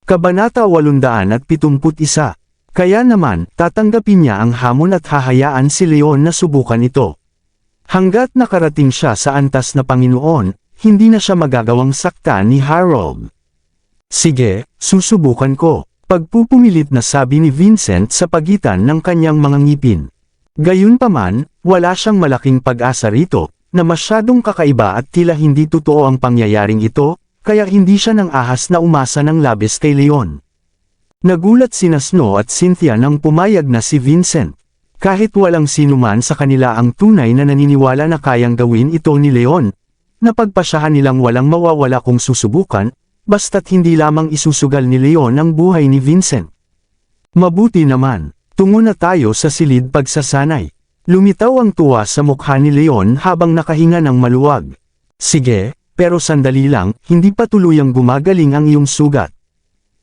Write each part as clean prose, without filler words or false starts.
Kabanata 871. Kaya naman, tatanggapin niya ang hamon at hahayaan si Leon na subukan ito. Hanggat nakarating siya sa antas na Panginoon, hindi na siya magagawang saktan ni Harold. Sige, susubukan ko. Pagpupumilit na sabi ni Vincent sa pagitan ng kanyang mga ngipin. Gayunpaman, wala siyang malaking pag-asa rito, na masyadong kakaiba at tila hindi totoo ang pangyayaring ito, kaya hindi siya nang ahas na umasa ng labis kay Leon. Nagulat sina Snow at Cynthia nang pumayag na si Vincent. Kahit walang sinuman sa kanila ang tunay na naniniwala na kayang gawin ito ni Leon, napagpasyahan nilang walang mawawala kung susubukan, basta't hindi lamang isusugal ni Leon ang buhay ni Vincent. Mabuti naman, tungo na tayo sa silid pagsasanay. Lumitaw ang tuwa sa mukha ni Leon habang nakahinga ng maluwag. Sige, pero sandali lang, hindi pa tuluyang gumagaling ang iyong sugat.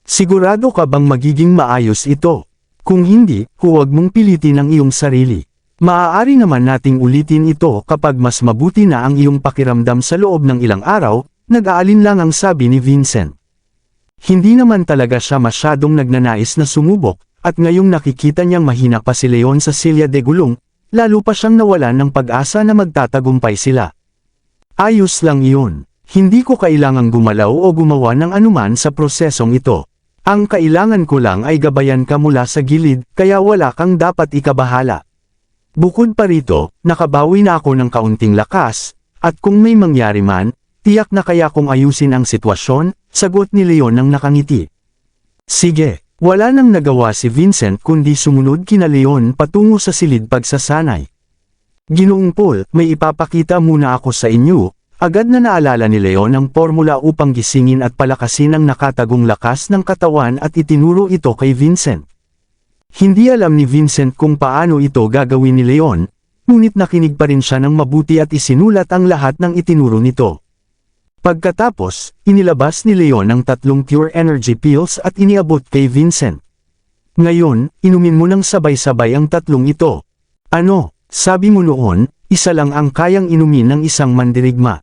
Sigurado ka bang magiging maayos ito? Kung hindi, huwag mong pilitin ang iyong sarili. Maaari naman nating ulitin ito kapag mas mabuti na ang iyong pakiramdam sa loob ng ilang araw, nag-aalinlang ang sabi ni Vincent. Hindi naman talaga siya masyadong nagnanais na sumubok, at ngayong nakikita niyang mahina pa si Leon sa silya de gulong, lalo pa siyang nawalan ng pag-asa na magtatagumpay sila. Ayos lang iyon. Hindi ko kailangang gumalaw o gumawa ng anuman sa prosesong ito. Ang kailangan ko lang ay gabayan ka mula sa gilid, kaya wala kang dapat ikabahala. Bukod pa rito, nakabawi na ako ng kaunting lakas, at kung may mangyari man, tiyak na kaya kong ayusin ang sitwasyon, sagot ni Leon nang nakangiti. Sige, wala nang nagawa si Vincent kundi sumunod kina Leon patungo sa silid pagsasanay. Ginoong Paul, may ipapakita muna ako sa inyo. Agad na naalala ni Leon ang formula upang gisingin at palakasin ang nakatagong lakas ng katawan at itinuro ito kay Vincent. Hindi alam ni Vincent kung paano ito gagawin ni Leon, ngunit nakinig pa rin siya ng mabuti at isinulat ang lahat ng itinuro nito. Pagkatapos, inilabas ni Leon ang 3 pure energy pills at iniabot kay Vincent. Ngayon, inumin mo ng sabay-sabay ang 3 ito. Ano, sabi mo noon, isa lang ang kayang inumin ng isang mandirigma.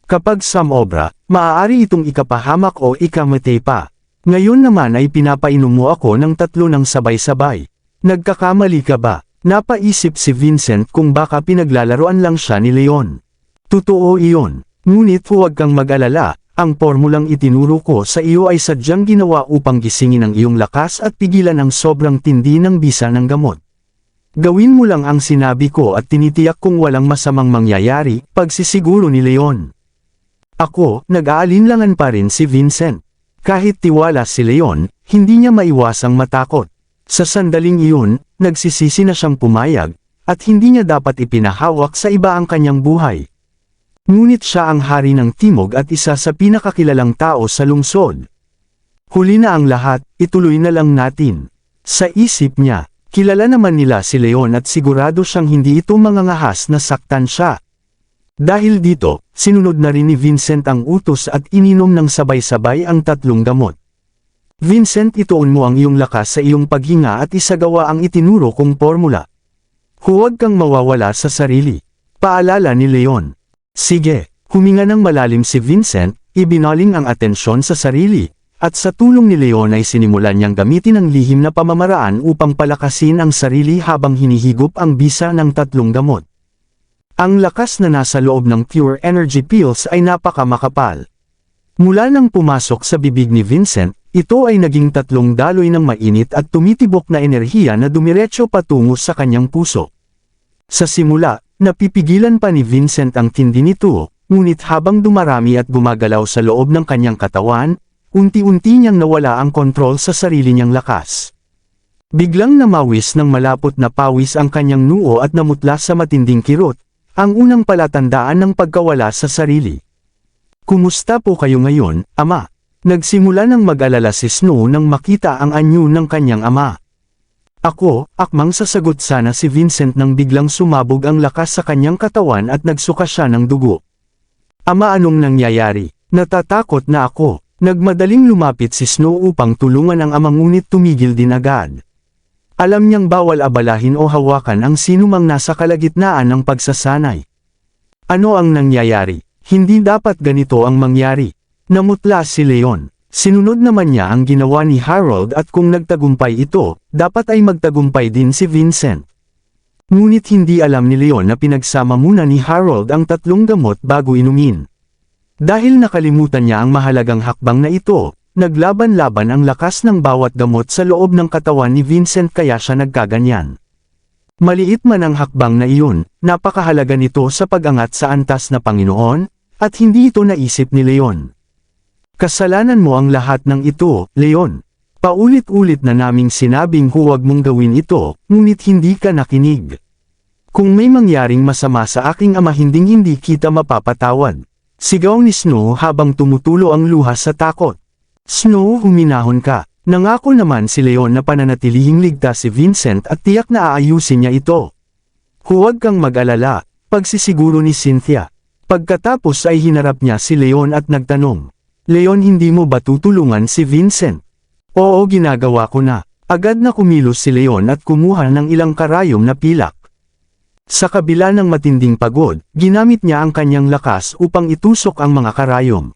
Kapag samobra, maaari itong ikapahamak o ikamatay pa. Ngayon naman ay pinapainom mo ako ng 3 ng sabay-sabay. Nagkakamali ka ba? Napaisip si Vincent kung baka pinaglalaroan lang siya ni Leon. Totoo iyon. Ngunit huwag kang mag-alala, ang formulang itinuro ko sa iyo ay sadyang ginawa upang gisingin ang iyong lakas at pigilan ang sobrang tindi ng bisa ng gamot. Gawin mo lang ang sinabi ko at tinitiyak kung walang masamang mangyayari, pagsisiguro ni Leon. Ako, nag-aalinlangan pa rin si Vincent. Kahit tiwala si Leon, hindi niya maiwasang matakot. Sa sandaling iyon, nagsisisi na siyang pumayag, at hindi niya dapat ipinahawak sa iba ang kanyang buhay. Ngunit siya ang hari ng Timog at isa sa pinakakilalang tao sa lungsod. Huli na ang lahat, ituloy na lang natin. Sa isip niya, kilala naman nila si Leon at sigurado siyang hindi ito mangangahas na saktan siya. Dahil dito, sinunod na rin ni Vincent ang utos at ininom ng sabay-sabay ang 3 gamot. Vincent, ituon mo ang iyong lakas sa iyong paghinga at isagawa ang itinuro kong formula. Huwag kang mawawala sa sarili. Paalala ni Leon. Sige, huminga ng malalim si Vincent, ibinaling ang atensyon sa sarili, at sa tulong ni Leon ay sinimulan niyang gamitin ang lihim na pamamaraan upang palakasin ang sarili habang hinihigop ang bisa ng 3 gamot. Ang lakas na nasa loob ng pure energy pills ay napakamakapal. Mula nang pumasok sa bibig ni Vincent, ito ay naging 3 daloy ng mainit at tumitibok na enerhiya na dumiretso patungo sa kanyang puso. Sa simula, napipigilan pa ni Vincent ang tindi nito, ngunit habang dumarami at gumagalaw sa loob ng kanyang katawan, unti-unti niyang nawala ang kontrol sa sarili niyang lakas. Biglang namawis ng malapot na pawis ang kanyang noo at namutla sa matinding kirot, ang unang palatandaan ng pagkawala sa sarili. Kumusta po kayo ngayon, Ama? Nagsimula ng mag-alala si Snow nang makita ang anyo ng kanyang ama. Ako, akmang sasagot sana si Vincent nang biglang sumabog ang lakas sa kanyang katawan at nagsuka siya ng dugo. Ama, anong nangyayari? Natatakot na ako. Nagmadaling lumapit si Snow upang tulungan ang ama ngunit tumigil din agad. Alam niyang bawal abalahin o hawakan ang sinumang nasa kalagitnaan ng pagsasanay. Ano ang nangyayari? Hindi dapat ganito ang mangyari. Namutla si Leon. Sinunod naman niya ang ginawa ni Harold at kung nagtagumpay ito, dapat ay magtagumpay din si Vincent. Ngunit hindi alam ni Leon na pinagsama muna ni Harold ang 3 gamot bago inumin. Dahil nakalimutan niya ang mahalagang hakbang na ito, naglaban-laban ang lakas ng bawat gamot sa loob ng katawan ni Vincent kaya siya nagkaganyan. Maliit man ang hakbang na iyon, napakahalaga nito sa pag-angat sa antas na Panginoon, at hindi ito naisip ni Leon. Kasalanan mo ang lahat ng ito, Leon. Paulit-ulit na naming sinabing huwag mong gawin ito, ngunit hindi ka nakinig. Kung may mangyaring masama sa aking ama hindi kita mapapatawad. Sigaw ni Snow habang tumutulo ang luha sa takot. Snow, huminahon ka. Nangako naman si Leon na pananatilihing ligtas si Vincent at tiyak na aayusin niya ito. Huwag kang mag-alala, pagsisiguro ni Cynthia. Pagkatapos ay hinarap niya si Leon at nagtanong, Leon, hindi mo ba tutulungan si Vincent? Oo, ginagawa ko na. Agad na kumilos si Leon at kumuha ng ilang karayom na pilak. Sa kabila ng matinding pagod, ginamit niya ang kanyang lakas upang itusok ang mga karayom.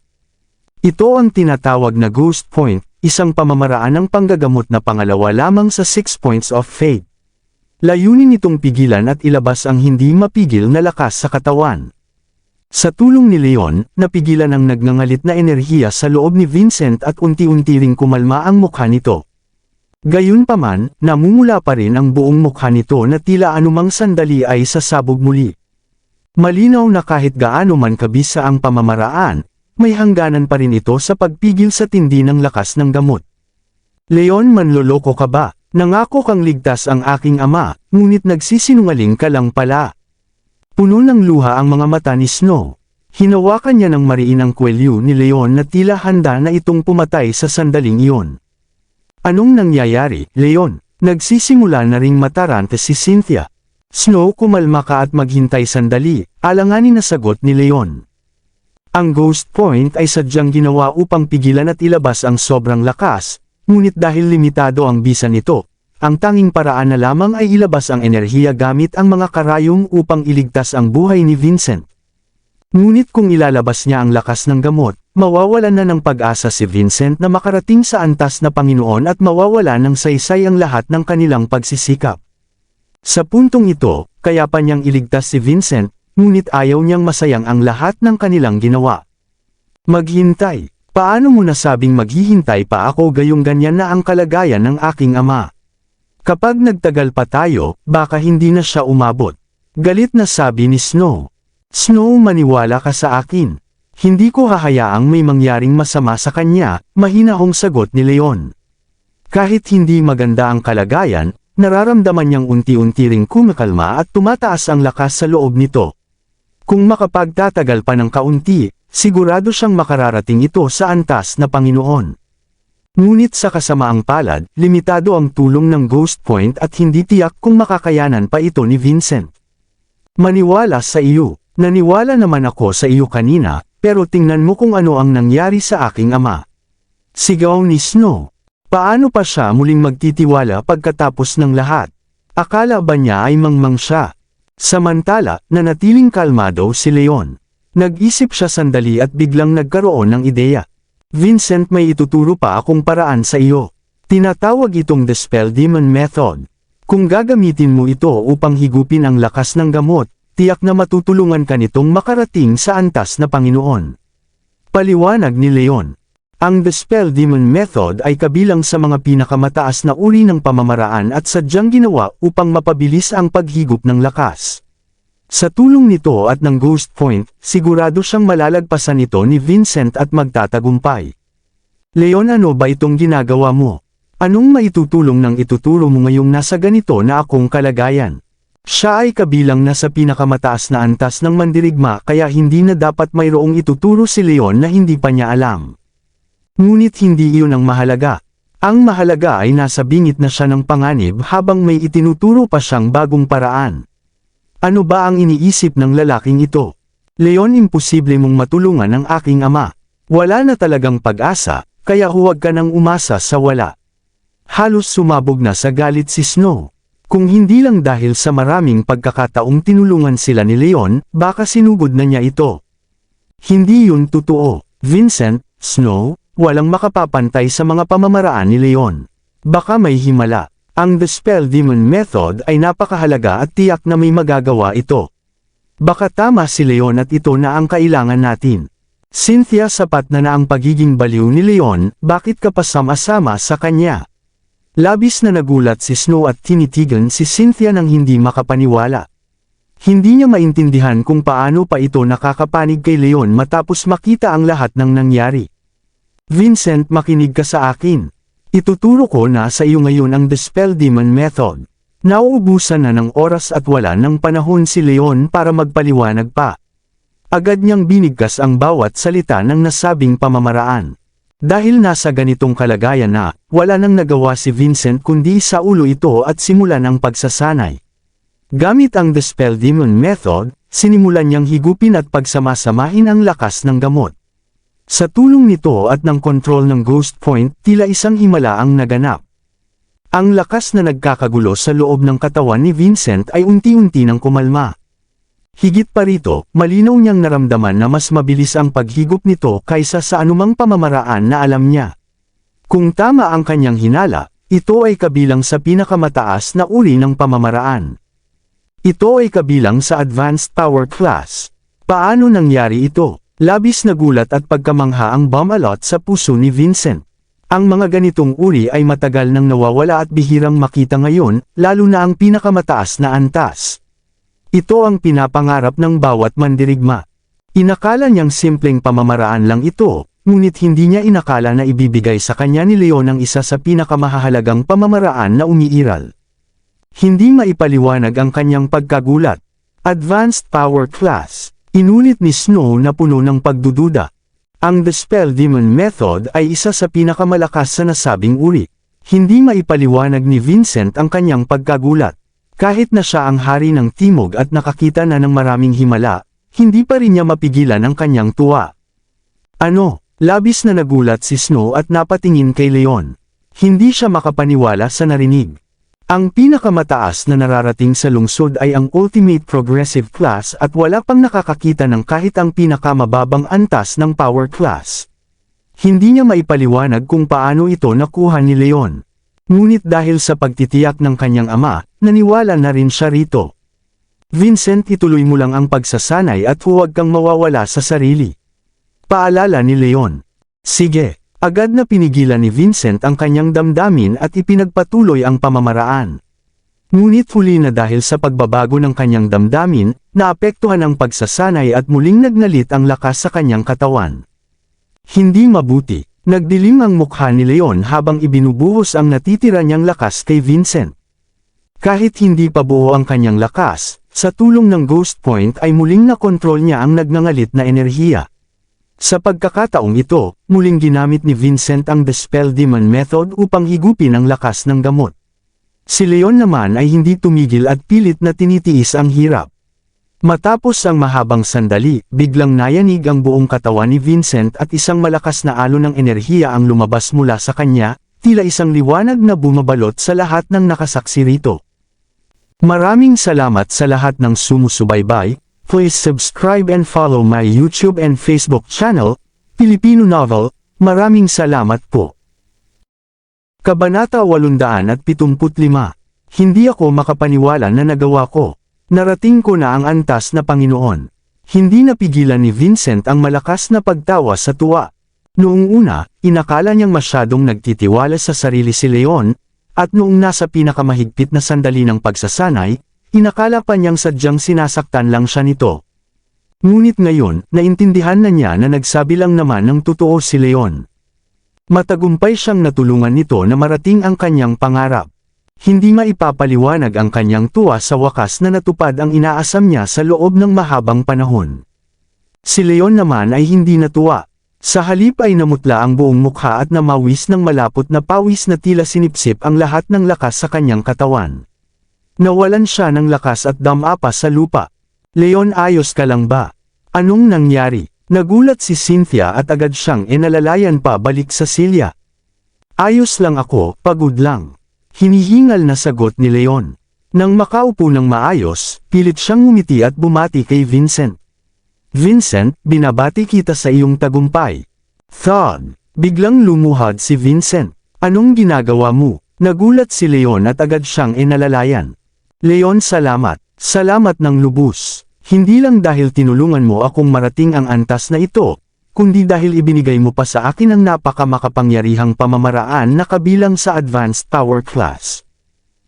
Ito ang tinatawag na Ghost Point, isang pamamaraan ng panggagamot na pangalawa lamang sa 6 Points of Fate. Layunin nitong pigilan at ilabas ang hindi mapigil na lakas sa katawan. Sa tulong ni Leon, napigilan ang nagngangalit na enerhiya sa loob ni Vincent at unti-unti ring kumalma ang mukha nito. Gayunpaman, namumula pa rin ang buong mukha nito na tila anumang sandali ay sasabog muli. Malinaw na kahit gaano man kabisa ang pamamaraan, may hangganan pa rin ito sa pagpigil sa tindi ng lakas ng gamot. Leon, manloloko ka ba? Nangako kang ligtas ang aking ama, ngunit nagsisinungaling ka lang pala. Puno ng luha ang mga mata ni Snow. Hinawakan niya ng mariin ang kwelyo ni Leon na tila handa na itong pumatay sa sandaling iyon. Anong nangyayari, Leon? Nagsisimula na ring matarante si Cynthia. Snow, kumalma ka at maghintay sandali, alanganin na sagot ni Leon. Ang Ghost Point ay sadyang ginawa upang pigilan at ilabas ang sobrang lakas, ngunit dahil limitado ang bisa nito, ang tanging paraan na lamang ay ilabas ang enerhiya gamit ang mga karayom upang iligtas ang buhay ni Vincent. Ngunit kung ilalabas niya ang lakas ng gamot, mawawalan na ng pag-asa si Vincent na makarating sa antas na Panginoon at mawawala ng saysay ang lahat ng kanilang pagsisikap. Sa puntong ito, kaya pa niyang iligtas si Vincent, ngunit ayaw niyang masayang ang lahat ng kanilang ginawa. Maghintay. Paano mo nasabing maghihintay pa ako gayong ganyan na ang kalagayan ng aking ama? Kapag nagtagal pa tayo, baka hindi na siya umabot. Galit na sabi ni Snow. Snow, maniwala ka sa akin. Hindi ko hahayaang may mangyaring masama sa kanya, mahinahong sagot ni Leon. Kahit hindi maganda ang kalagayan, nararamdaman niyang unti-unti ring kumakalma at tumataas ang lakas sa loob nito. Kung makapagtatagal pa ng kaunti, sigurado siyang makararating ito sa antas na Panginoon. Ngunit sa kasamaang palad, limitado ang tulong ng Ghost Point at hindi tiyak kung makakayanan pa ito ni Vincent. Maniwala sa iyo. Naniwala naman ako sa iyo kanina, pero tingnan mo kung ano ang nangyari sa aking ama. Sigaw ni Snow. Paano pa siya muling magtitiwala pagkatapos ng lahat? Akala ba niya ay mangmang siya? Samantala, nanatiling kalmado si Leon. Nag-isip siya sandali at biglang nagkaroon ng ideya. Vincent, may ituturo pa akong paraan sa iyo. Tinatawag itong Dispel Demon Method. Kung gagamitin mo ito upang higupin ang lakas ng gamot, tiyak na matutulungan ka nitong makarating sa antas na Panginoon. Paliwanag ni Leon. Ang Dispel Demon Method ay kabilang sa mga pinakamataas na uri ng pamamaraan at sadyang ginawa upang mapabilis ang paghigop ng lakas. Sa tulong nito at ng Ghost Point, sigurado siyang malalagpasan ito ni Vincent at magtatagumpay. Leon, ano ba itong ginagawa mo? Anong maitutulong ng ituturo mo ngayong nasa ganito na akong kalagayan? Siya ay kabilang na sa pinakamataas na antas ng mandirigma kaya hindi na dapat mayroong ituturo si Leon na hindi pa niya alam. Ngunit hindi iyon ang mahalaga. Ang mahalaga ay nasa bingit na siya ng panganib habang may itinuturo pa siyang bagong paraan. Ano ba ang iniisip ng lalaking ito? Leon, imposible mong matulungan ang aking ama. Wala na talagang pag-asa, kaya huwag ka nang umasa sa wala. Halos sumabog na sa galit si Snow. Kung hindi lang dahil sa maraming pagkakataong tinulungan sila ni Leon, baka sinugod na niya ito. Hindi yun totoo. Vincent, Snow, walang makapapantay sa mga pamamaraan ni Leon. Baka may himala. Ang The Spell Demon Method ay napakahalaga at tiyak na may magagawa ito. Baka tama si Leon at ito na ang kailangan natin. Cynthia, sapat na ang pagiging baliw ni Leon, bakit ka pa sama-sama sa kanya? Labis na nagulat si Snow at tinitigan si Cynthia nang hindi makapaniwala. Hindi niya maintindihan kung paano pa ito nakakapanig kay Leon matapos makita ang lahat ng nangyari. Vincent, makinig ka sa akin. Ituturo ko na sa iyo ngayon ang The Spell Demon Method. Nauubusan na ng oras at wala ng panahon si Leon para magpaliwanag pa. Agad niyang binigkas ang bawat salita ng nasabing pamamaraan. Dahil nasa ganitong kalagayan na, wala nang nagawa si Vincent kundi sa ulo ito at simulan ang pagsasanay. Gamit ang The Spell Demon Method, sinimulan niyang higupin at pagsamasamahin ang lakas ng gamot. Sa tulong nito at ng kontrol ng Ghost Point, tila isang himala ang naganap. Ang lakas na nagkakagulo sa loob ng katawan ni Vincent ay unti-unti nang kumalma. Higit pa rito, malinaw niyang naramdaman na mas mabilis ang paghigop nito kaysa sa anumang pamamaraan na alam niya. Kung tama ang kanyang hinala, ito ay kabilang sa pinakamataas na uri ng pamamaraan. Ito ay kabilang sa Advanced Power Class. Paano nangyari ito? Labis na gulat at pagkamangha ang bumalot sa puso ni Vincent. Ang mga ganitong uri ay matagal nang nawawala at bihirang makita ngayon, lalo na ang pinakamataas na antas. Ito ang pinapangarap ng bawat mandirigma. Inakala niyang simpleng pamamaraan lang ito, ngunit hindi niya inakala na ibibigay sa kanya ni Leon ang isa sa pinakamahalagang pamamaraan na umiiral. Hindi maipaliwanag ang kanyang pagkagulat. Advanced Power Class. Inulit ni Snow na puno ng pagdududa. Ang The Spell Demon Method ay isa sa pinakamalakas sa nasabing uri. Hindi maipaliwanag ni Vincent ang kanyang pagkagulat. Kahit na siya ang hari ng timog at nakakita na ng maraming himala, hindi pa rin niya mapigilan ang kanyang tuwa. Ano? Labis na nagulat si Snow at napatingin kay Leon. Hindi siya makapaniwala sa narinig. Ang pinakamataas na nararating sa lungsod ay ang Ultimate Progressive Class at wala pang nakakakita ng kahit ang pinakamababang antas ng Power Class. Hindi niya maipaliwanag kung paano ito nakuha ni Leon. Ngunit dahil sa pagtitiyak ng kanyang ama, naniwala na rin siya rito. Vincent, ituloy mo lang ang pagsasanay at huwag kang mawawala sa sarili. Paalala ni Leon. Sige. Agad na pinigilan ni Vincent ang kanyang damdamin at ipinagpatuloy ang pamamaraan. Ngunit huli na dahil sa pagbabago ng kanyang damdamin, naapektuhan ang pagsasanay at muling nagnalit ang lakas sa kanyang katawan. Hindi mabuti, nagdilim ang mukha ni Leon habang ibinubuhos ang natitira niyang lakas kay Vincent. Kahit hindi pa buo ang kanyang lakas, sa tulong ng Ghost Point ay muling nakontrol niya ang nagngangalit na enerhiya. Sa pagkakataong ito, muling ginamit ni Vincent ang The Spell Demon Method upang higupin ang lakas ng gamot. Si Leon naman ay hindi tumigil at pilit na tinitiis ang hirap. Matapos ang mahabang sandali, biglang nayanig ang buong katawan ni Vincent at isang malakas na alon ng enerhiya ang lumabas mula sa kanya, tila isang liwanag na bumabalot sa lahat ng nakasaksi rito. Maraming salamat sa lahat ng sumusubaybay. Please subscribe and follow my YouTube and Facebook channel, Filipino Novel. Maraming salamat po. Kabanata 875. Hindi ako makapaniwala na nagawa ko. Narating ko na ang antas na Panginoon. Hindi napigilan ni Vincent ang malakas na pagtawa sa tuwa. Noong una, inakala niyang masyadong nagtitiwala sa sarili si Leon, at noong nasa pinakamahigpit na sandali ng pagsasanay, inakala pa niyang sadyang sinasaktan lang siya nito. Ngunit ngayon, naintindihan na niya na nagsabi lang naman ng totoo si Leon. Matagumpay siyang natulungan nito na marating ang kanyang pangarap. Hindi maipapaliwanag ang kanyang tuwa sa wakas na natupad ang inaasam niya sa loob ng mahabang panahon. Si Leon naman ay hindi natuwa. Sa halip ay namutla ang buong mukha at namawis ng malapot na pawis na tila sinipsip ang lahat ng lakas sa kanyang katawan. Nawalan siya ng lakas at damapa sa lupa. Leon, ayos ka lang ba? Anong nangyari? Nagulat si Cynthia at agad siyang inalalayan pa balik sa silya. Ayos lang ako, pagod lang. Hinihingal na sagot ni Leon. Nang makaupo ng maayos, pilit siyang ngumiti at bumati kay Vincent. Vincent, binabati kita sa iyong tagumpay. Thud. Biglang lumuhad si Vincent. Anong ginagawa mo? Nagulat si Leon at agad siyang inalalayan. Leon, salamat. Salamat ng lubos. Hindi lang dahil tinulungan mo akong marating ang antas na ito, kundi dahil ibinigay mo pa sa akin ang napakamakapangyarihang pamamaraan na kabilang sa advanced power class.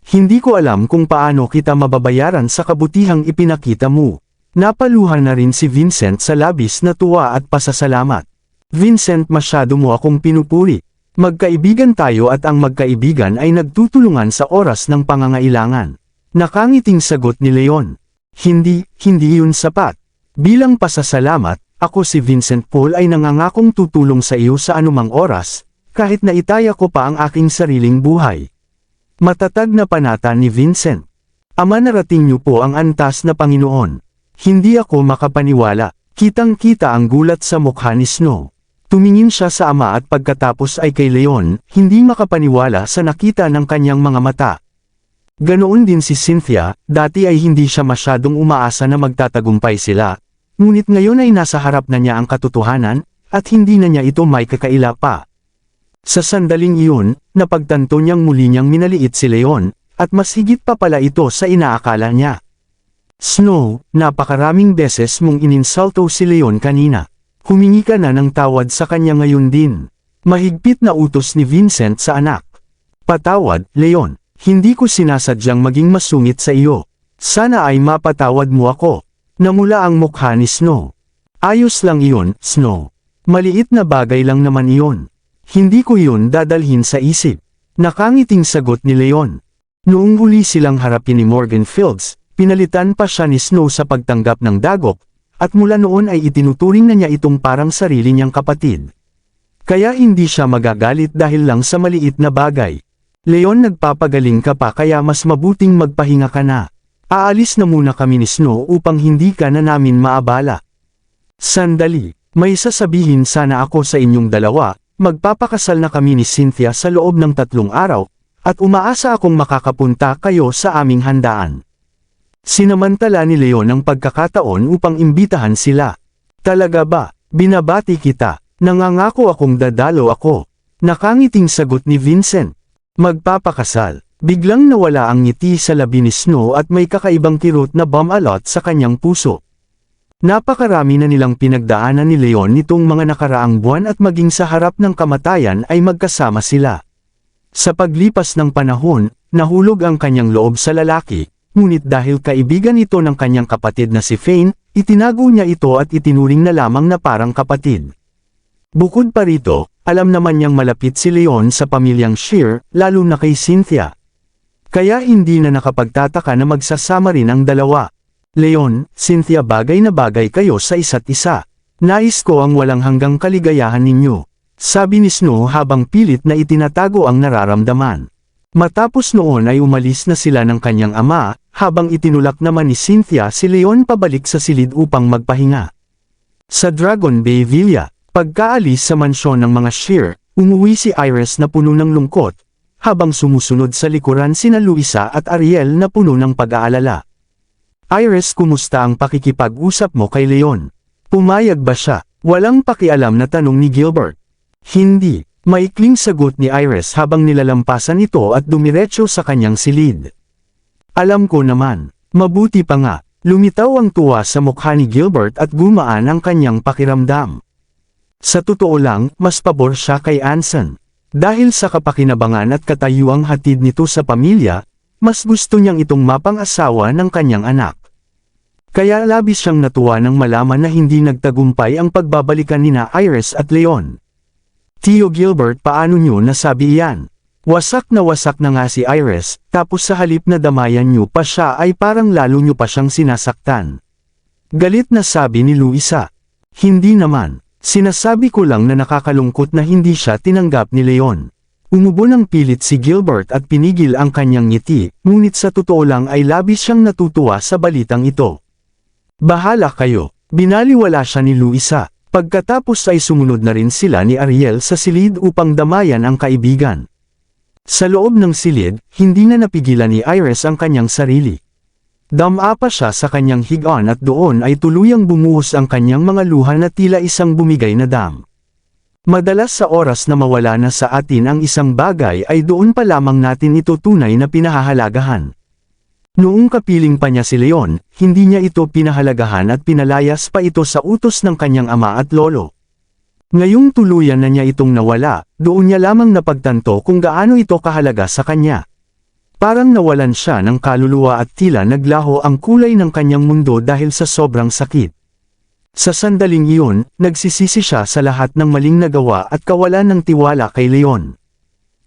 Hindi ko alam kung paano kita mababayaran sa kabutihang ipinakita mo. Napaluhan na rin si Vincent sa labis na tuwa at pasasalamat. Vincent, masyado mo akong pinupuri. Magkaibigan tayo at ang magkaibigan ay nagtutulungan sa oras ng pangangailangan. Nakangiting sagot ni Leon. Hindi yun sapat. Bilang pasasalamat, ako si Vincent Paul ay nangangakong tutulong sa iyo sa anumang oras, kahit na itaya ko pa ang aking sariling buhay. Matatag na panata ni Vincent. Ama, narating niyo po ang antas na Panginoon. Hindi ako makapaniwala. Kitang-kita ang gulat sa mukha ni Snow. Tumingin siya sa ama at pagkatapos ay kay Leon, hindi makapaniwala sa nakita ng kanyang mga mata. Ganoon din si Cynthia, dati ay hindi siya masyadong umaasa na magtatagumpay sila, ngunit ngayon ay nasa harap na niya ang katotohanan, at hindi na niya ito may kakaila pa. Sa sandaling iyon, napagtanto niyang muli niyang minaliit si Leon, at mas higit pa pala ito sa inaakala niya. Snow, napakaraming beses mong ininsulto si Leon kanina. Humingi ka na ng tawad sa kanya ngayon din. Mahigpit na utos ni Vincent sa anak. Patawad, Leon. Hindi ko sinasadyang maging masungit sa iyo. Sana ay mapatawad mo ako. Namula ang mukha ni Snow. Ayos lang iyon, Snow. Maliit na bagay lang naman iyon. Hindi ko iyon dadalhin sa isip. Nakangiting sagot ni Leon. Noong huli silang harapin ni Morgan Fields, pinalitan pa siya ni Snow sa pagtanggap ng dagok, at mula noon ay itinuturing na niya itong parang sarili niyang kapatid. Kaya hindi siya magagalit dahil lang sa maliit na bagay. Leon, nagpapagaling ka pa kaya mas mabuting magpahinga ka na. Aalis na muna kami ni Snow upang hindi ka na namin maabala. Sandali, may sasabihin sana ako sa inyong dalawa. Magpapakasal na kami ni Cynthia sa loob ng 3 araw, at umaasa akong makakapunta kayo sa aming handaan. Sinamantala ni Leon ang pagkakataon upang imbitahan sila. Talaga ba? Binabati kita. Nangangako akong dadalo ako. Nakangiting sagot ni Vincent. Magpapakasal. Biglang nawala ang ngiti sa labi ni Snow at may kakaibang kirot na bumalot sa kanyang puso. Napakarami na nilang pinagdaanan ni Leon nitong mga nakaraang buwan at maging sa harap ng kamatayan ay magkasama sila. Sa paglipas ng panahon, nahulog ang kanyang loob sa lalaki. Ngunit dahil kaibigan ito ng kanyang kapatid na si Fane, itinago niya ito at itinuring na lamang na parang kapatid. Bukod pa rito, alam naman niyang malapit si Leon sa pamilyang Shear, lalo na kay Cynthia. Kaya hindi na nakapagtataka na magsasama rin ang dalawa. Leon, Cynthia, bagay na bagay kayo sa isa't isa. Nais ko ang walang hanggang kaligayahan ninyo. Sabi ni Snow habang pilit na itinatago ang nararamdaman. Matapos noon ay umalis na sila ng kanyang ama, habang itinulak naman ni Cynthia si Leon pabalik sa silid upang magpahinga. Sa Dragon Bay Villa, pagkaalis sa mansyon ng mga Shear, umuwi si Iris na puno ng lungkot, habang sumusunod sa likuran sina Luisa at Ariel na puno ng pag-aalala. Iris, kumusta ang pakikipag-usap mo kay Leon? Pumayag ba siya? Walang pakialam na tanong ni Gilbert. Hindi. Maikling sagot ni Iris habang nilalampasan ito at dumiretso sa kanyang silid. Alam ko naman. Mabuti pa nga. Lumitaw ang tuwa sa mukha ni Gilbert at gumaan ang kanyang pakiramdam. Sa totoo lang, mas pabor siya kay Anson. Dahil sa kapakinabangan at katayuang hatid nito sa pamilya, mas gusto niyang itong mapang-asawa ng kanyang anak. Kaya labis siyang natuwa nang malaman na hindi nagtagumpay ang pagbabalikan nina Iris at Leon. Tio Gilbert, paano nyo nasabi iyan? Wasak na nga si Iris, tapos sa halip na damayan nyo pa siya ay parang lalo nyo pa siyang sinasaktan. Galit na sabi ni Luisa. Hindi naman. Sinasabi ko lang na nakakalungkot na hindi siya tinanggap ni Leon. Umubo ng pilit si Gilbert at pinigil ang kanyang ngiti, ngunit sa totoo lang ay labis siyang natutuwa sa balitang ito. Bahala kayo. Binaliwala siya ni Luisa. Pagkatapos ay sumunod na rin sila ni Ariel sa silid upang damayan ang kaibigan. Sa loob ng silid, hindi na napigilan ni Iris ang kanyang sarili. Dama pa siya sa kanyang higaan at doon ay tuluyang bumuhos ang kanyang mga luha na tila isang bumigay na dam. Madalas sa oras na mawala na sa atin ang isang bagay ay doon pa lamang natin ito tunay na pinahahalagahan. Noong kapiling pa niya si Leon, hindi niya ito pinahalagahan at pinalayas pa ito sa utos ng kanyang ama at lolo. Ngayong tuluyan na niya itong nawala, doon niya lamang napagtanto kung gaano ito kahalaga sa kanya. Parang nawalan siya ng kaluluwa at tila naglaho ang kulay ng kanyang mundo dahil sa sobrang sakit. Sa sandaling iyon, nagsisisi siya sa lahat ng maling nagawa at kawalan ng tiwala kay Leon.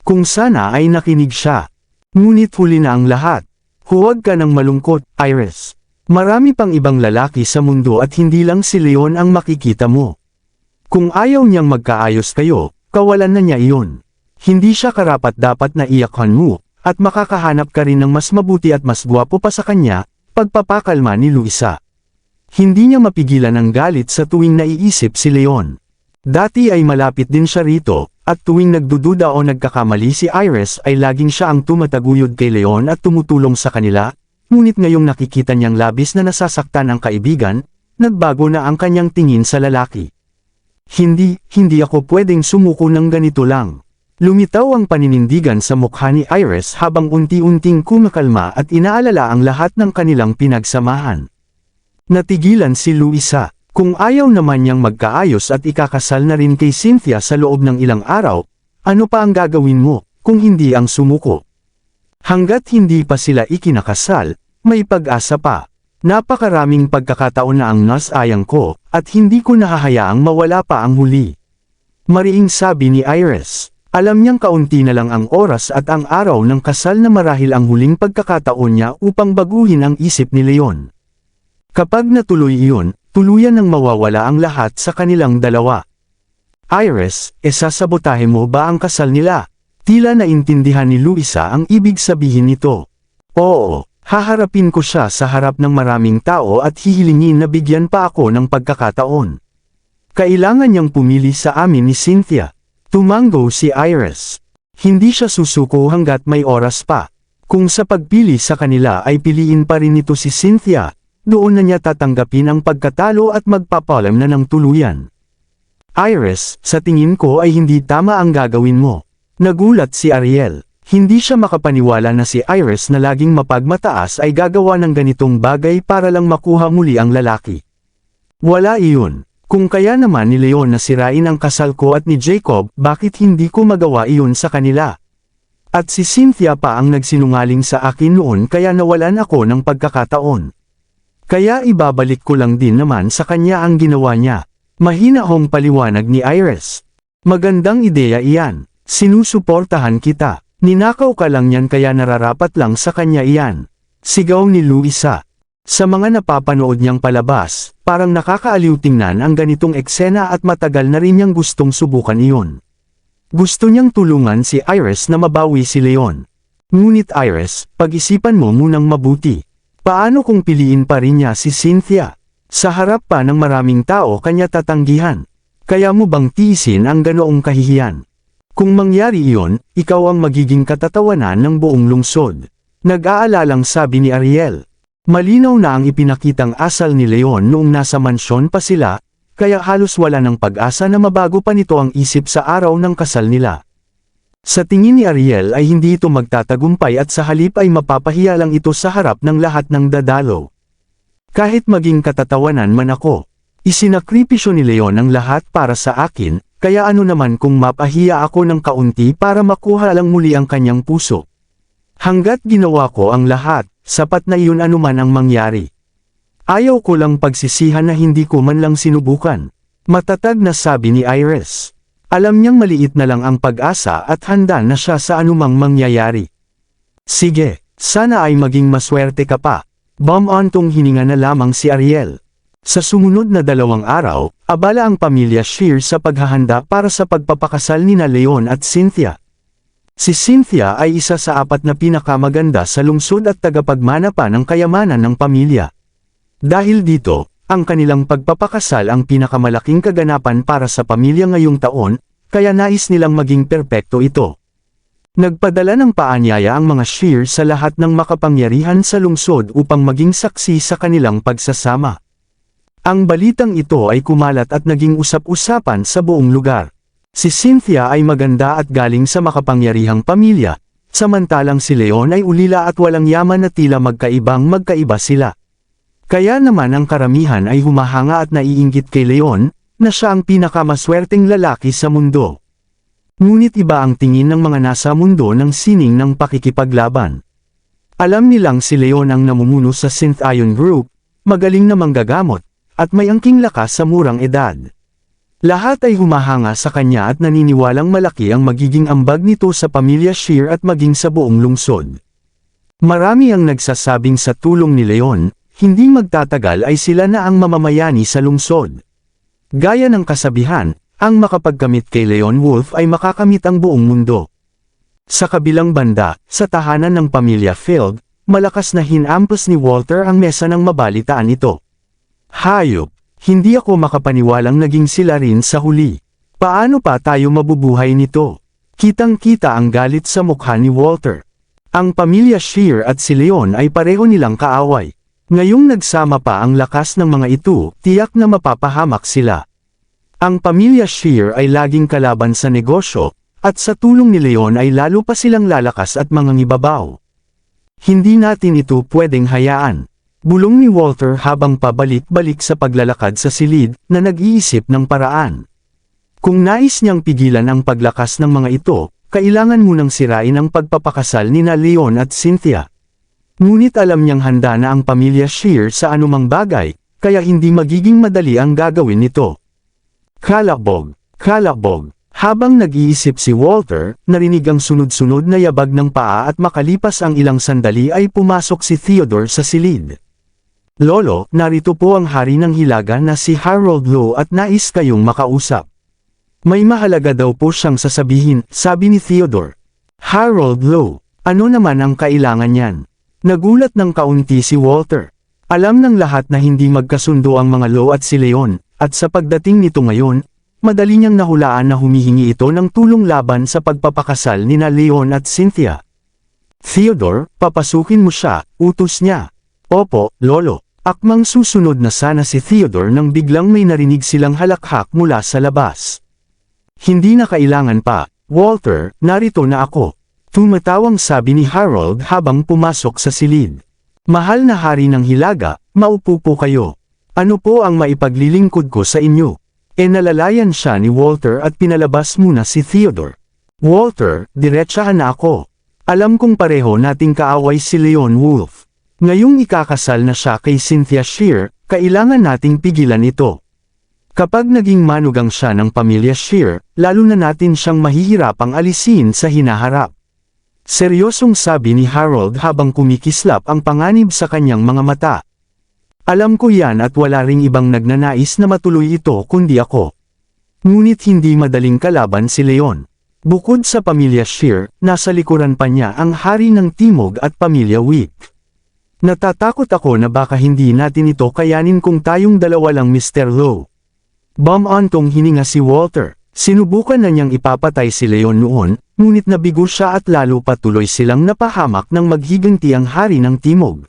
Kung sana ay nakinig siya. Ngunit huli na ang lahat. Huwag ka nang malungkot, Iris. Marami pang ibang lalaki sa mundo at hindi lang si Leon ang makikita mo. Kung ayaw niyang magkaayos kayo, kawalan na niya iyon. Hindi siya karapat-dapat na iyakan mo, at makakahanap ka rin ng mas mabuti at mas gwapo pa sa kanya, pagpapakalma ni Luisa. Hindi niya mapigilan ang galit sa tuwing naiisip si Leon. Dati ay malapit din siya rito, at tuwing nagdududa o nagkakamali si Iris ay laging siya ang tumataguyod kay Leon at tumutulong sa kanila, ngunit ngayong nakikita niyang labis na nasasaktan ang kaibigan, nagbago na ang kanyang tingin sa lalaki. Hindi ako pwedeng sumuko ng ganito lang. Lumitaw ang paninindigan sa mukha ni Iris habang unti-unting kumakalma at inaalala ang lahat ng kanilang pinagsamahan. Natigilan si Luisa. Kung ayaw naman niyang magkaayos at ikakasal na rin kay Cynthia sa loob ng ilang araw, ano pa ang gagawin mo, kung hindi ang sumuko? Hanggat hindi pa sila ikinakasal, may pag-asa pa. Napakaraming pagkakataon na ang nasayang ko, at hindi ko nahahayaang mawala pa ang huli. Mariing sabi ni Iris. Alam niyang kaunti na lang ang oras at ang araw ng kasal na marahil ang huling pagkakataon niya upang baguhin ang isip ni Leon. Kapag natuloy iyon, tuluyan nang mawawala ang lahat sa kanilang dalawa. Iris, sasabotahe mo ba ang kasal nila? Tila naintindihan ni Luisa ang ibig sabihin nito. Oo. Haharapin ko siya sa harap ng maraming tao at hihilingin na bigyan pa ako ng pagkakataon. Kailangan niyang pumili sa amin ni Cynthia. Tumango si Iris. Hindi siya susuko hanggat may oras pa. Kung sa pagpili sa kanila ay piliin pa rin ito si Cynthia, doon na niya tatanggapin ang pagkatalo at magpapalam na ng tuluyan. Iris, sa tingin ko ay hindi tama ang gagawin mo. Nagulat si Ariel. Hindi siya makapaniwala na si Iris na laging mapagmataas ay gagawa ng ganitong bagay para lang makuha muli ang lalaki. Wala iyon. Kung kaya naman ni Leon na sirain ang kasal ko at ni Jacob, bakit hindi ko magawa iyon sa kanila? At si Cynthia pa ang nagsinungaling sa akin noon kaya nawalan ako ng pagkakataon. Kaya ibabalik ko lang din naman sa kanya ang ginawa niya. Mahina hong paliwanag ni Iris. Magandang ideya iyan. Sinusuportahan kita. Ninakaw ka lang yan kaya nararapat lang sa kanya iyan. Sigaw ni Luisa. Sa mga napapanood niyang palabas, parang nakakaaliw tingnan ang ganitong eksena at matagal na rin niyang gustong subukan iyon. Gusto niyang tulungan si Iris na mabawi si Leon. Ngunit Iris, pag-isipan mo munang mabuti. Paano kung piliin pa rin niya si Cynthia? Sa harap pa ng maraming tao kanya tatanggihan. Kaya mo bang tiisin ang ganoong kahihiyan? Kung mangyari iyon, ikaw ang magiging katatawanan ng buong lungsod. Nag-aalalang sabi ni Ariel. Malinaw na ang ipinakitang asal ni Leon noong nasa mansyon pa sila, kaya halos wala ng pag-asa na mabago pa nito ang isip sa araw ng kasal nila. Sa tingin ni Ariel ay hindi ito magtatagumpay at sa halip ay mapapahiya lang ito sa harap ng lahat ng dadalo. Kahit maging katatawanan man ako, isinakripisyo ni Leon ang lahat para sa akin, kaya ano naman kung mapahiya ako ng kaunti para makuha lang muli ang kanyang puso. Hanggat ginawa ko ang lahat, sapat na iyon anuman ang mangyari. Ayaw ko lang pagsisihan na hindi ko man lang sinubukan. Matatag na sabi ni Iris. Alam niyang maliit na lang ang pag-asa at handa na siya sa anumang mangyayari. Sige, sana ay maging maswerte ka pa. Bum-ontong hininga na lamang si Ariel. Sa sumunod na 2 araw, abala ang pamilya Shear sa paghahanda para sa pagpapakasal nina Leon at Cynthia. Si Cynthia ay isa sa 4 na pinakamaganda sa lungsod at tagapagmana pa ng kayamanan ng pamilya. Dahil dito, ang kanilang pagpapakasal ang pinakamalaking kaganapan para sa pamilya ngayong taon, kaya nais nilang maging perpekto ito. Nagpadala ng paanyaya ang mga Shear sa lahat ng makapangyarihan sa lungsod upang maging saksi sa kanilang pagsasama. Ang balitang ito ay kumalat at naging usap-usapan sa buong lugar. Si Cynthia ay maganda at galing sa makapangyarihang pamilya, samantalang si Leon ay ulila at walang yaman na tila magkaiba sila. Kaya naman ang karamihan ay humahanga at naiinggit kay Leon, na siya ang pinakamaswerteng lalaki sa mundo. Ngunit iba ang tingin ng mga nasa mundo ng sining ng pakikipaglaban. Alam nilang si Leon ang namumuno sa Synth Ion Group, magaling na manggagamot, at may angking lakas sa murang edad. Lahat ay humahanga sa kanya at naniniwalang malaki ang magiging ambag nito sa pamilya Shear at maging sa buong lungsod. Marami ang nagsasabing sa tulong ni Leon, hindi magtatagal ay sila na ang mamamayani sa lungsod. Gaya ng kasabihan, ang makapagkamit kay Leon Wolf ay makakamit ang buong mundo. Sa kabilang banda, sa tahanan ng pamilya Field, malakas na hinampos ni Walter ang mesa ng mabalitaan ito. Hayop! Hindi ako makapaniwalang naging sila rin sa huli. Paano pa tayo mabubuhay nito? Kitang-kita ang galit sa mukha ni Walter. Ang pamilya Shear at si Leon ay pareho nilang kaaway. Ngayong nagsama pa ang lakas ng mga ito, tiyak na mapapahamak sila. Ang pamilya Shear ay laging kalaban sa negosyo, at sa tulong ni Leon ay lalo pa silang lalakas at mangangibabaw. Hindi natin ito pwedeng hayaan. Bulong ni Walter habang pabalik-balik sa paglalakad sa silid, na nag-iisip ng paraan. Kung nais niyang pigilan ang paglakas ng mga ito, kailangan munang sirain ang pagpapakasal ni Leon at Cynthia. Ngunit alam niyang handa na ang pamilya Shear sa anumang bagay, kaya hindi magiging madali ang gagawin nito. Kalabog! Kalabog! Habang nag-iisip si Walter, narinig ang sunod-sunod na yabag ng paa at makalipas ang ilang sandali ay pumasok si Theodore sa silid. Lolo, narito po ang hari ng hilaga na si Harold Lowe at nais kayong makausap. May mahalaga daw po siyang sasabihin, sabi ni Theodore. Harold Lowe, ano naman ang kailangan niyan? Nagulat ng kaunti si Walter. Alam ng lahat na hindi magkasundo ang mga Lowe at si Leon, at sa pagdating nito ngayon, madali niyang nahulaan na humihingi ito ng tulong laban sa pagpapakasal ni Leon at Cynthia. Theodore, papasukin mo siya, utos niya. Opo, Lolo. Akmang susunod na sana si Theodore nang biglang may narinig silang halakhak mula sa labas. Hindi na kailangan pa, Walter, narito na ako. Tumatawang sabi ni Harold habang pumasok sa silid. Mahal na hari ng hilaga, maupo po kayo. Ano po ang maipaglilingkod ko sa inyo? Nalalayan siya ni Walter at pinalabas muna si Theodore. Walter, diretsahan na ako. Alam kong pareho nating kaaway si Leon Wolf. Ngayong ikakasal na siya kay Cynthia Shear, kailangan nating pigilan ito. Kapag naging manugang siya ng pamilya Shear, lalo na natin siyang mahihirapang alisin sa hinaharap. Seryosong sabi ni Harold habang kumikislap ang panganib sa kanyang mga mata. Alam ko yan at wala ring ibang nagnanais na matuloy ito kundi ako. Ngunit hindi madaling kalaban si Leon. Bukod sa pamilya Shear, nasa likuran pa niya ang hari ng Timog at pamilya Wick. Natatakot ako na baka hindi natin ito kayanin kung tayong dalawa lang Mr. Lowe. Bumantong hininga si Walter. Sinubukan na niyang ipapatay si Leon noon, ngunit nabigo siya at lalo patuloy silang napahamak ng maghiganti ang hari ng Timog.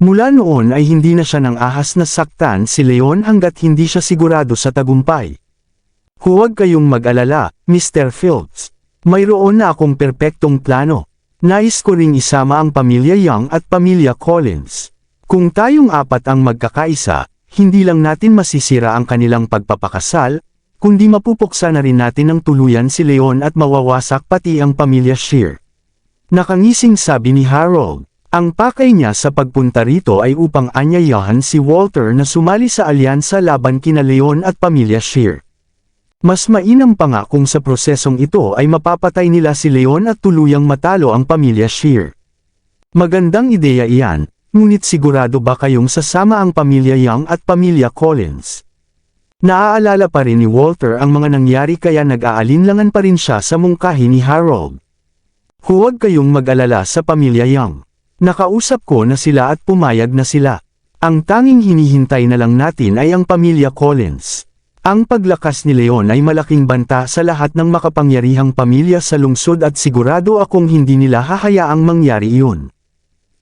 Mula noon ay hindi na siya nang ahas na saktan si Leon hanggat hindi siya sigurado sa tagumpay. Huwag kayong mag-alala, Mr. Fields. Mayroon na akong perpektong plano. Nais ko ring isama ang pamilya Young at pamilya Collins. Kung tayong apat ang magkakaisa, hindi lang natin masisira ang kanilang pagpapakasal, kundi mapupuksa na rin natin ng tuluyan si Leon at mawawasak pati ang pamilya Shear. Nakangising sabi ni Harold. Ang pakay niya sa pagpunta rito ay upang anyayahan si Walter na sumali sa alyansa laban kina Leon at pamilya Shear. Mas mainam pa nga kung sa prosesong ito ay mapapatay nila si Leon at tuluyang matalo ang pamilya Shear. Magandang ideya iyan, ngunit sigurado ba kayong sasama ang pamilya Young at pamilya Collins? Naaalala pa rin ni Walter ang mga nangyari kaya nag-aalinlangan pa rin siya sa mungkahi ni Harold. Huwag kayong mag-alala sa pamilya Young. Nakausap ko na sila at pumayag na sila. Ang tanging hinihintay na lang natin ay ang pamilya Collins. Ang paglakas ni Leon ay malaking banta sa lahat ng makapangyarihang pamilya sa lungsod at sigurado akong hindi nila hahayaang mangyari iyon.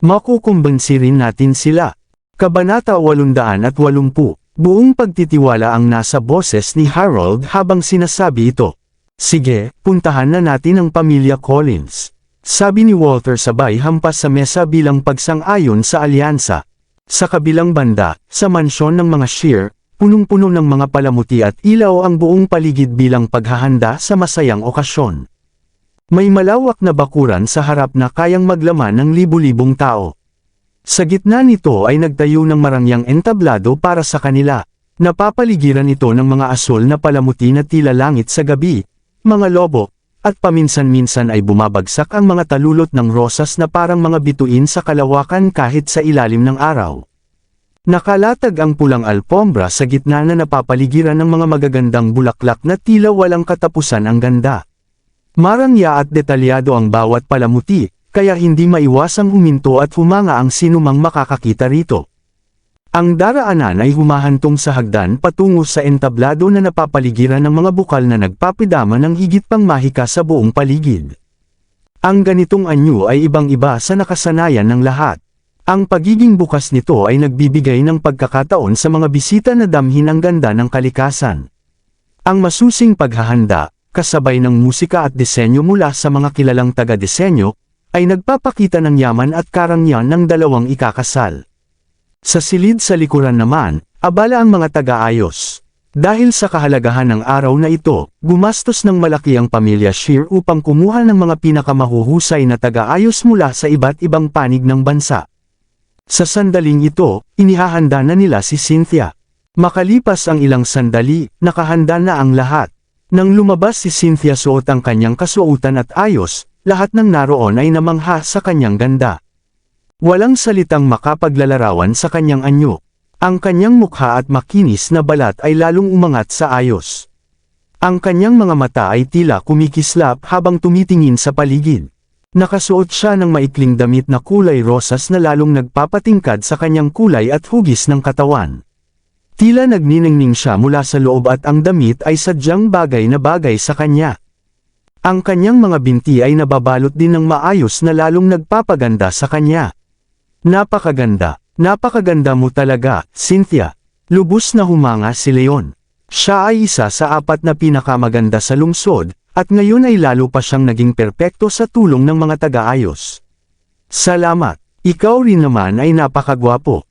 Makukumbansi rin natin sila. Kabanata 880, buong pagtitiwala ang nasa boses ni Harold habang sinasabi ito. Sige, puntahan na natin ang pamilya Collins. Sabi ni Walter sabay hampas sa mesa bilang pagsang-ayon sa alyansa. Sa kabilang banda, sa mansyon ng mga Shear, punong-puno ng mga palamuti at ilaw ang buong paligid bilang paghahanda sa masayang okasyon. May malawak na bakuran sa harap na kayang maglaman ng libu-libong tao. Sa gitna nito ay nagtayo ng marangyang entablado para sa kanila. Napapaligiran ito ng mga asul na palamuti na tila langit sa gabi, mga lobo, at paminsan-minsan ay bumabagsak ang mga talulot ng rosas na parang mga bituin sa kalawakan kahit sa ilalim ng araw. Nakalatag ang pulang alpombra sa gitna na napapaligiran ng mga magagandang bulaklak na tila walang katapusan ang ganda. Marangya at detalyado ang bawat palamuti, kaya hindi maiwasang huminto at humanga ang sinumang makakakita rito. Ang daraanan ay humahantong sa hagdan patungo sa entablado na napapaligiran ng mga bukal na nagpapidama ng higit pang mahika sa buong paligid. Ang ganitong anyo ay ibang-iba sa nakasanayan ng lahat. Ang pagiging bukas nito ay nagbibigay ng pagkakataon sa mga bisita na damhin ang ganda ng kalikasan. Ang masusing paghahanda, kasabay ng musika at disenyo mula sa mga kilalang taga-disenyo, ay nagpapakita ng yaman at karangyaan ng dalawang ikakasal. Sa silid sa likuran naman, abala ang mga taga-ayos. Dahil sa kahalagahan ng araw na ito, gumastos ng malaki ang pamilya Shear upang kumuha ng mga pinakamahuhusay na taga-ayos mula sa iba't ibang panig ng bansa. Sa sandaling ito, inihahanda na nila si Cynthia. Makalipas ang ilang sandali, nakahanda na ang lahat. Nang lumabas si Cynthia suot ang kanyang kasuotan at ayos, lahat ng naroon ay namangha sa kanyang ganda. Walang salitang makapaglalarawan sa kanyang anyo. Ang kanyang mukha at makinis na balat ay lalong umangat sa ayos. Ang kanyang mga mata ay tila kumikislap habang tumitingin sa paligid. Nakasuot siya ng maikling damit na kulay rosas na lalong nagpapatingkad sa kanyang kulay at hugis ng katawan. Tila nagniningning siya mula sa loob at ang damit ay sadyang bagay na bagay sa kanya. Ang kanyang mga binti ay nababalot din ng maayos na lalong nagpapaganda sa kanya. Napakaganda, napakaganda mo talaga, Cynthia. Lubos na humanga si Leon. Siya ay isa sa 4 na pinakamaganda sa lungsod, at ngayon ay lalo pa siyang naging perpekto sa tulong ng mga taga-ayos. Salamat, ikaw rin naman ay napakagwapo.